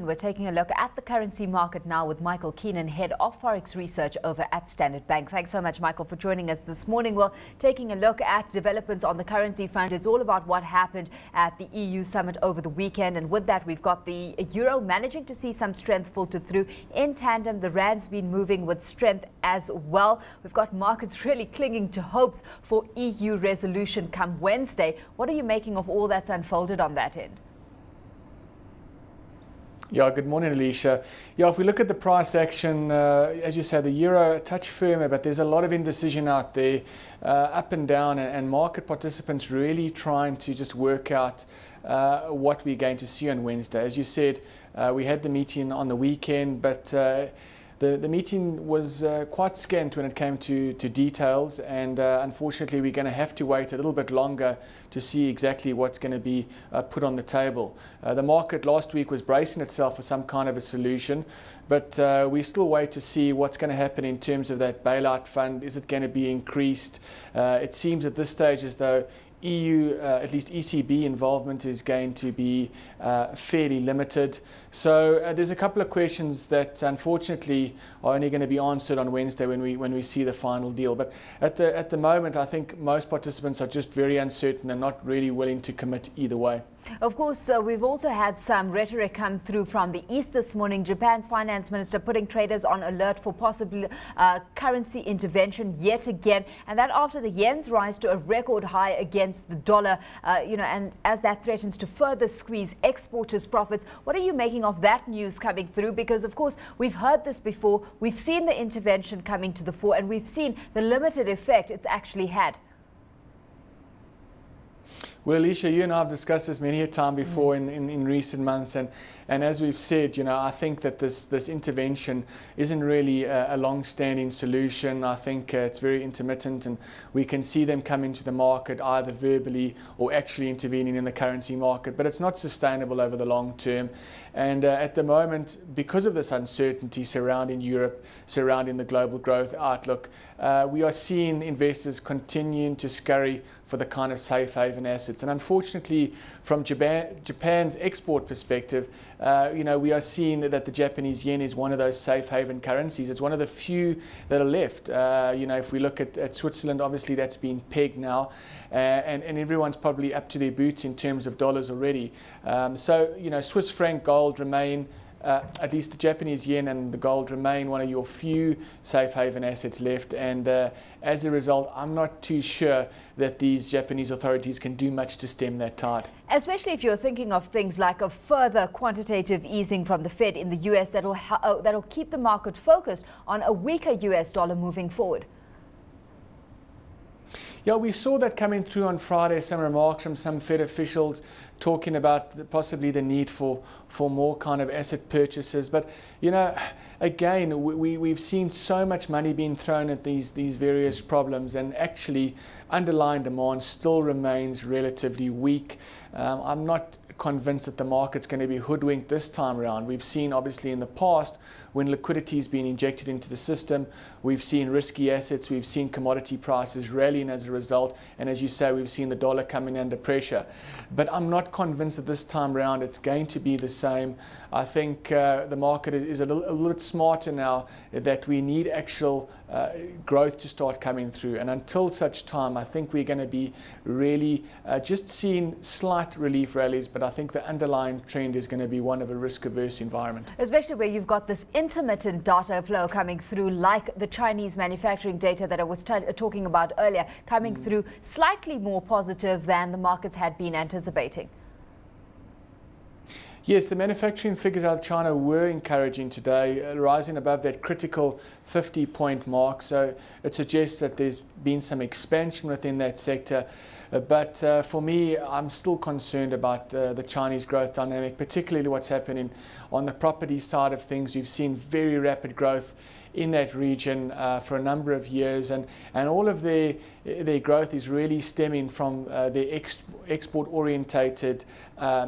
We're taking a look at the currency market now with Michael Keenan, head of Forex Research over at Standard Bank. Thanks so much, Michael, for joining us this morning. We're taking a look at developments on the currency front. It's all about what happened at the EU summit over the weekend. And with that, we've got the euro managing to see some strength filtered through. In tandem, the rand's been moving with strength as well. We've got markets really clinging to hopes for EU resolution come Wednesday. What are you making of all that's unfolded on that end? Yeah, good morning, Alishia. Yeah, if we look at the price action, as you said, the euro a touch firmer, but there's a lot of indecision out there, up and down, and market participants really trying to just work out what we're going to see on Wednesday. As you said, we had the meeting on the weekend, but the meeting was quite scant when it came to details, and unfortunately we're going to have to wait a little bit longer to see exactly what's going to be put on the table. The market last week was bracing itself for some kind of a solution, but we still wait to see what's going to happen in terms of that bailout fund. Is it going to be increased? It seems at this stage as though EU, at least ECB involvement is going to be fairly limited. So there's a couple of questions that unfortunately are only going to be answered on Wednesday when we see the final deal. But at the moment, I think most participants are just very uncertain and not really willing to commit either way. Of course, we've also had some rhetoric come through from the East this morning. Japan's finance minister putting traders on alert for possible currency intervention yet again, and that after the yen's rise to a record high against the dollar, and as that threatens to further squeeze exporters' profits. What are you making of that news coming through? Because, of course, we've heard this before. We've seen the intervention coming to the fore, and we've seen the limited effect it's actually had. Well, Alishia, you and I have discussed this many a time before in recent months, and as we've said, I think that this intervention isn't really a long-standing solution. I think it's very intermittent, and we can see them come into the market either verbally or actually intervening in the currency market, but it's not sustainable over the long term. And at the moment, because of this uncertainty surrounding Europe, surrounding the global growth outlook, we are seeing investors continuing to scurry for the kind of safe haven assets. And unfortunately, from Japan's export perspective, we are seeing that the Japanese yen is one of those safe haven currencies. It's one of the few that are left. If we look at Switzerland, obviously that's been pegged now, and everyone's probably up to their boots in terms of dollars already. Swiss franc, gold remain, at least the Japanese yen and the gold remain one of your few safe haven assets left, and as a result, I'm not too sure that these Japanese authorities can do much to stem that tide. Especially if you're thinking of things like a further quantitative easing from the Fed in the US that'll keep the market focused on a weaker US dollar moving forward. Yeah, we saw that coming through on Friday, some remarks from some Fed officials talking about possibly the need for more kind of asset purchases. But, again, we've seen so much money being thrown at these various problems, and actually underlying demand still remains relatively weak. I'm not convinced that the market's going to be hoodwinked this time around. We've seen, obviously, in the past, when liquidity has been injected into the system, we've seen risky assets, we've seen commodity prices rallying as a result, and as you say, we've seen the dollar coming under pressure. But I'm not convinced that this time around it's going to be the same. I think the market is a little bit smarter now that we need actual growth to start coming through, and until such time, I think we're going to be really just seeing slight relief rallies, but I think the underlying trend is going to be one of a risk-averse environment. Especially where you've got this intermittent data flow coming through, like the Chinese manufacturing data that I was talking about earlier, coming through slightly more positive than the markets had been anticipating. Yes, the manufacturing figures out of China were encouraging today, rising above that critical 50-point mark. So it suggests that there's been some expansion within that sector. But for me, I'm still concerned about the Chinese growth dynamic, particularly what's happening on the property side of things. We've seen very rapid growth in that region for a number of years, and all of their growth is really stemming from their export-orientated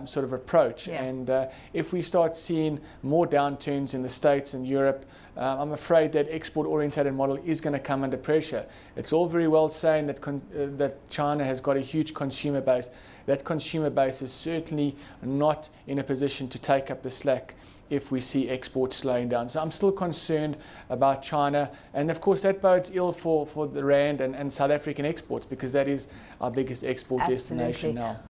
sort of approach. Yeah. And if we start seeing more downturns in the States and Europe, I'm afraid that export-orientated model is going to come under pressure. It's all very well saying that China has got a huge consumer base. That consumer base is certainly not in a position to take up the slack if we see exports slowing down. So I'm still concerned about China, and of course that bodes ill for the rand and South African exports, because that is our biggest export destination now.